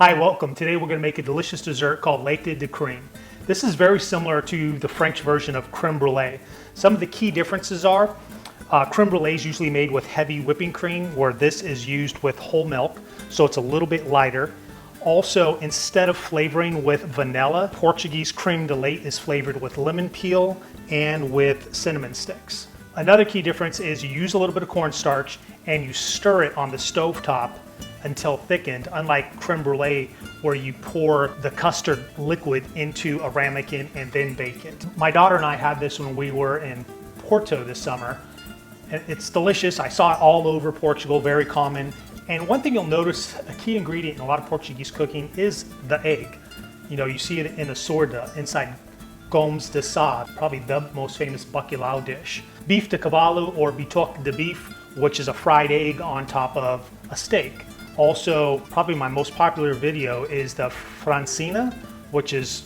Hi, welcome. Today we're going to make a delicious dessert called Leite de Creme. This is very similar to the French version of creme brulee. Some of the key differences are creme brulee is usually made with heavy whipping cream, where this is used with whole milk, so it's a little bit lighter. Also, instead of flavoring with vanilla, Portuguese creme de leite is flavored with lemon peel and with cinnamon sticks. Another key difference is you use a little bit of cornstarch and you stir it on the stovetop until thickened, unlike creme brulee where you pour the custard liquid into a ramekin and then bake it. My daughter and I had this when we were in Porto this summer. It's delicious. I saw it all over Portugal, very common. And one thing you'll notice, a key ingredient in a lot of Portuguese cooking is the egg. You know, you see it in a sorda inside gomes de sá, probably the most famous bacalhau dish. Beef de cavallo or bitoque de beef, which is a fried egg on top of a steak. Also, probably my most popular video is the francesinha, which is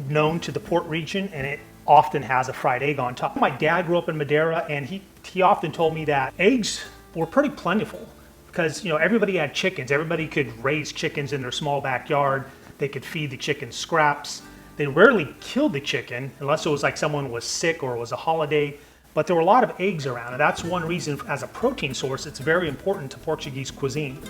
known to the Port region, and it often has a fried egg on top. My dad grew up in Madeira, and he often told me that eggs were pretty plentiful because, you know, everybody had chickens. Everybody could raise chickens in their small backyard. They could feed the chicken scraps. They rarely killed the chicken unless it was like someone was sick or it was a holiday. But there were a lot of eggs around, and that's one reason as a protein source it's very important to Portuguese cuisine.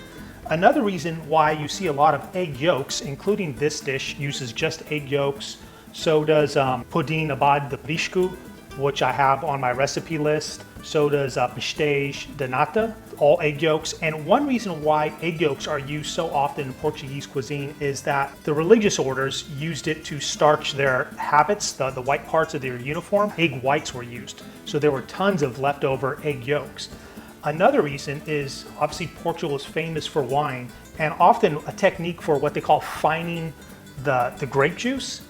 Another reason why you see a lot of egg yolks, including this dish, uses just egg yolks. So does pudim abad de bisco, which I have on my recipe list. So does pastéis de nata, all egg yolks. And one reason why egg yolks are used so often in Portuguese cuisine is that the religious orders used it to starch their habits, the white parts of their uniform. Egg whites were used. So there were tons of leftover egg yolks. Another reason is obviously Portugal is famous for wine, and often a technique for what they call fining the grape juice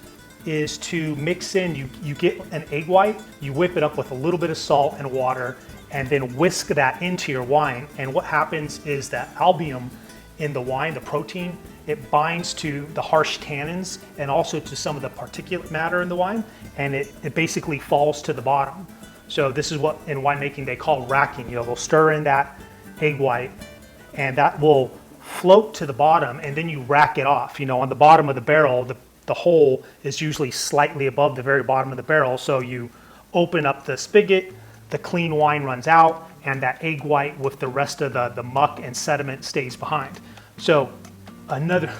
is to mix in, you get an egg white, you whip it up with a little bit of salt and water, and then whisk that into your wine. And what happens is that albumin in the wine, the protein, it binds to the harsh tannins and also to some of the particulate matter in the wine, and it basically falls to the bottom. So this is what in winemaking they call racking. You know, they'll stir in that egg white and that will float to the bottom, and then you rack it off. You know, on the bottom of the barrel, the hole is usually slightly above the very bottom of the barrel. So you open up the spigot, the clean wine runs out, and that egg white with the rest of the muck and sediment stays behind. So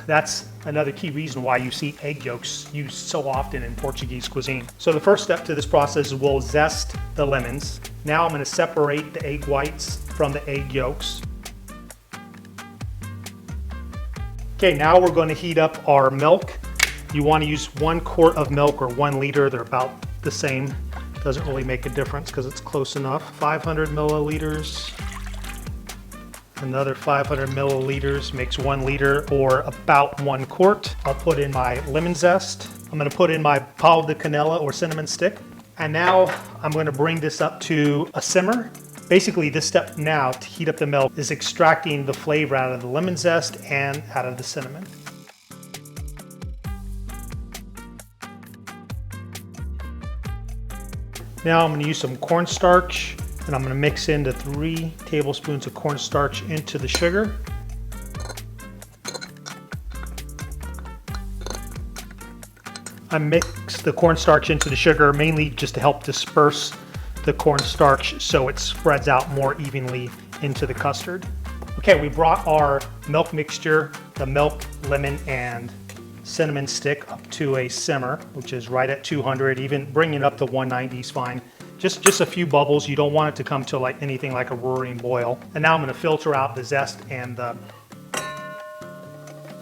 that's another key reason why you see egg yolks used so often in Portuguese cuisine. So the first step to this process is we'll zest the lemons. Now I'm going to separate the egg whites from the egg yolks. Okay, now we're going to heat up our milk. You want to use 1 quart of milk or 1 liter. They're about the same. Doesn't really make a difference because it's close enough. 500 milliliters. Another 500 milliliters makes 1 liter or about 1 quart. I'll put in my lemon zest. I'm going to put in my pau de canela or cinnamon stick. And now I'm going to bring this up to a simmer. Basically, this step now to heat up the milk is extracting the flavor out of the lemon zest and out of the cinnamon. Now I'm going to use some cornstarch, and I'm going to mix in the 3 tablespoons of cornstarch into the sugar. I mix the cornstarch into the sugar mainly just to help disperse the cornstarch so it spreads out more evenly into the custard. Okay, we brought our milk mixture, the milk, lemon, and cinnamon stick up to a simmer, which is right at 200. Even bringing it up to 190 is fine. Just a few bubbles. You don't want it to come to like anything like a roaring boil. And now I'm going to filter out the zest and the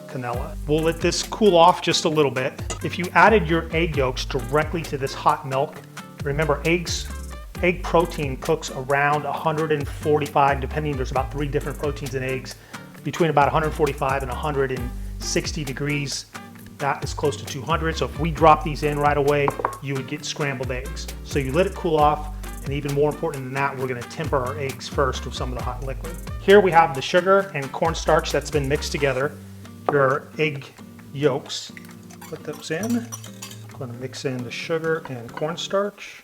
canela. We'll let this cool off just a little bit. If you added your egg yolks directly to this hot milk, remember egg protein cooks around 145, depending, there's about 3 different proteins in eggs, between about 145 and 160 degrees. That is close to 200. So if we drop these in right away, you would get scrambled eggs. So you let it cool off, and even more important than that, we're going to temper our eggs first with some of the hot liquid. Here we have the sugar and cornstarch that's been mixed together. Your egg yolks. Put those in. I'm going to mix in the sugar and cornstarch.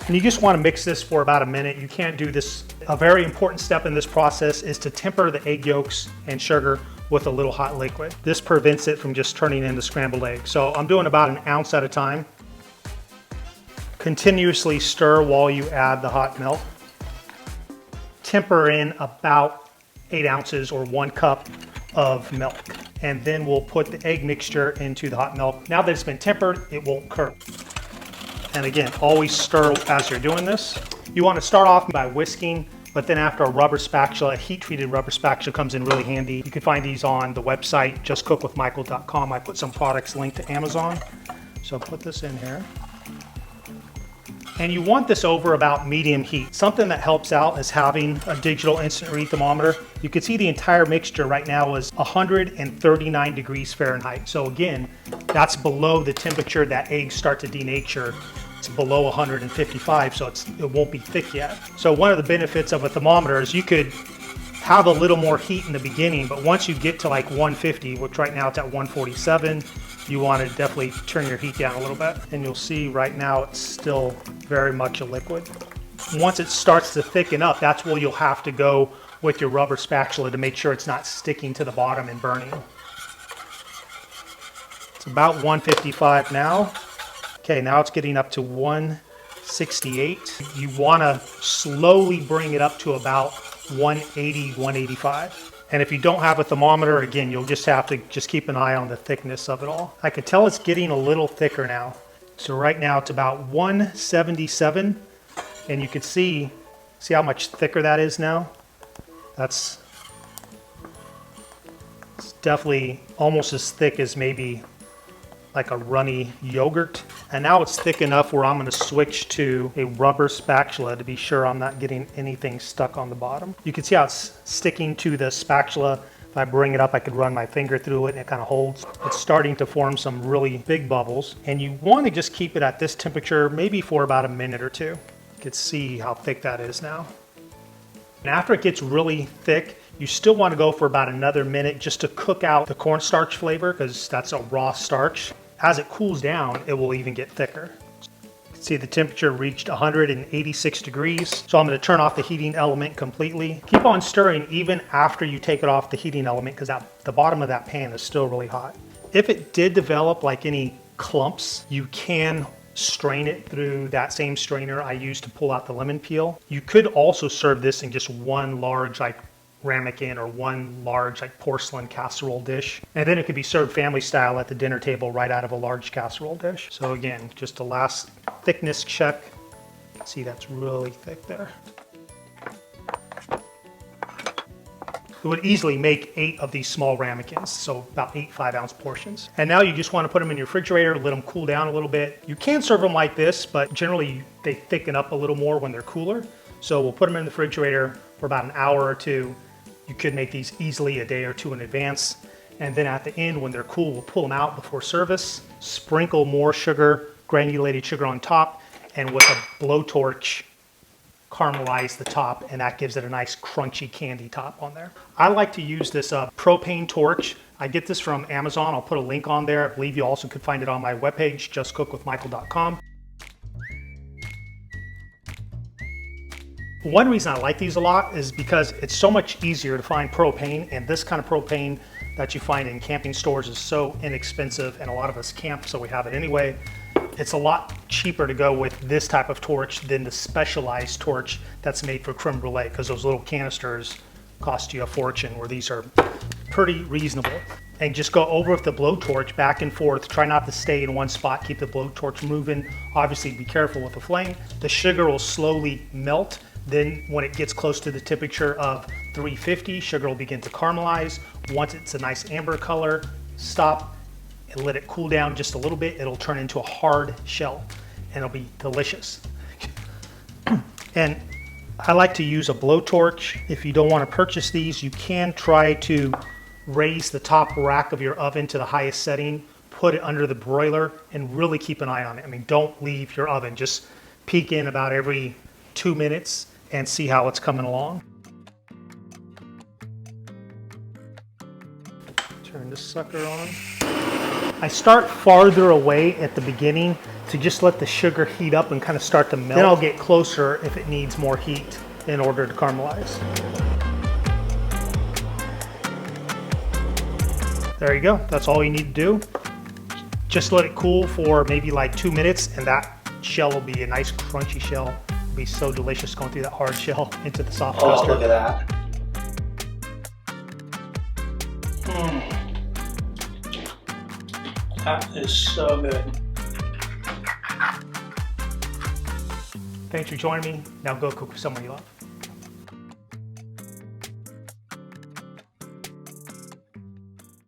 And you just want to mix this for about a minute. You can't do this. A very important step in this process is to temper the egg yolks and sugar with a little hot liquid. This prevents it from just turning into scrambled eggs. So I'm doing about an ounce at a time. Continuously stir while you add the hot milk. Temper in about 8 ounces or 1 cup of milk. And then we'll put the egg mixture into the hot milk. Now that it's been tempered, it won't curdle. And again, always stir as you're doing this. You want to start off by whisking, but then after a rubber spatula, a heat-treated rubber spatula comes in really handy. You can find these on the website, justcookwithmichael.com. I put some products linked to Amazon. So I'll put this in here. And you want this over about medium heat. Something that helps out is having a digital instant read thermometer. You can see the entire mixture right now is 139 degrees Fahrenheit. So again, that's below the temperature that eggs start to denature. It's below 155, so it won't be thick yet. So one of the benefits of a thermometer is you could have a little more heat in the beginning, but once you get to like 150, which right now it's at 147, you want to definitely turn your heat down a little bit. And you'll see right now it's still very much a liquid. Once it starts to thicken up, that's where you'll have to go with your rubber spatula to make sure it's not sticking to the bottom and burning. It's about 155 now. Okay, now it's getting up to 168. You want to slowly bring it up to about 180, 185. And if you don't have a thermometer, again, you'll just have to keep an eye on the thickness of it all. I can tell it's getting a little thicker now. So right now it's about 177, and you can see how much thicker that is now? It's definitely almost as thick as maybe like a runny yogurt. And now it's thick enough where I'm going to switch to a rubber spatula to be sure I'm not getting anything stuck on the bottom. You can see how it's sticking to the spatula. If I bring it up, I could run my finger through it and it kind of holds. It's starting to form some really big bubbles. And you want to just keep it at this temperature, maybe for about a minute or two. You can see how thick that is now. And after it gets really thick, you still want to go for about another minute just to cook out the cornstarch flavor, because that's a raw starch. As it cools down, it will even get thicker. You can see the temperature reached 186 degrees. So I'm going to turn off the heating element completely. Keep on stirring even after you take it off the heating element, because the bottom of that pan is still really hot. If it did develop like any clumps, you can strain it through that same strainer I used to pull out the lemon peel. You could also serve this in just one large like ramekin or one large like porcelain casserole dish, and then it could be served family style at the dinner table right out of a large casserole dish. So again, just a last thickness check. See, that's really thick there. It would easily make 8 of these small ramekins, so about 8 5-ounce portions. And now you just want to put them in your refrigerator, let them cool down a little bit. You can serve them like this, but generally they thicken up a little more when they're cooler. So we'll put them in the refrigerator for about an hour or two. You could make these easily a day or two in advance. And then at the end, when they're cool, we'll pull them out before service, sprinkle more sugar, granulated sugar on top, and with a blowtorch, caramelize the top, and that gives it a nice crunchy candy top on there. I like to use this propane torch. I get this from Amazon. I'll put a link on there. I believe you also could find it on my webpage, justcookwithmichael.com. One reason I like these a lot is because it's so much easier to find propane, and this kind of propane that you find in camping stores is so inexpensive, and a lot of us camp, so we have it anyway. It's a lot cheaper to go with this type of torch than the specialized torch that's made for creme brulee, because those little canisters cost you a fortune, where these are pretty reasonable. And just go over with the blowtorch back and forth. Try not to stay in one spot. Keep the blowtorch moving. Obviously, be careful with the flame. The sugar will slowly melt. Then when it gets close to the temperature of 350, sugar will begin to caramelize. Once it's a nice amber color, stop and let it cool down just a little bit. It'll turn into a hard shell and it'll be delicious. And I like to use a blowtorch. If you don't want to purchase these, you can try to raise the top rack of your oven to the highest setting, put it under the broiler, and really keep an eye on it. I mean, don't leave your oven. Just peek in about every 2 minutes and see how it's coming along. Turn this sucker on. I start farther away at the beginning to just let the sugar heat up and kind of start to melt. Then I'll get closer if it needs more heat in order to caramelize. There you go. That's all you need to do. Just let it cool for maybe like 2 minutes, and that shell will be a nice crunchy shell. It'll be so delicious going through that hard shell into the soft custard. Oh, look at that. That is so good. Thanks for joining me. Now go cook with someone you love.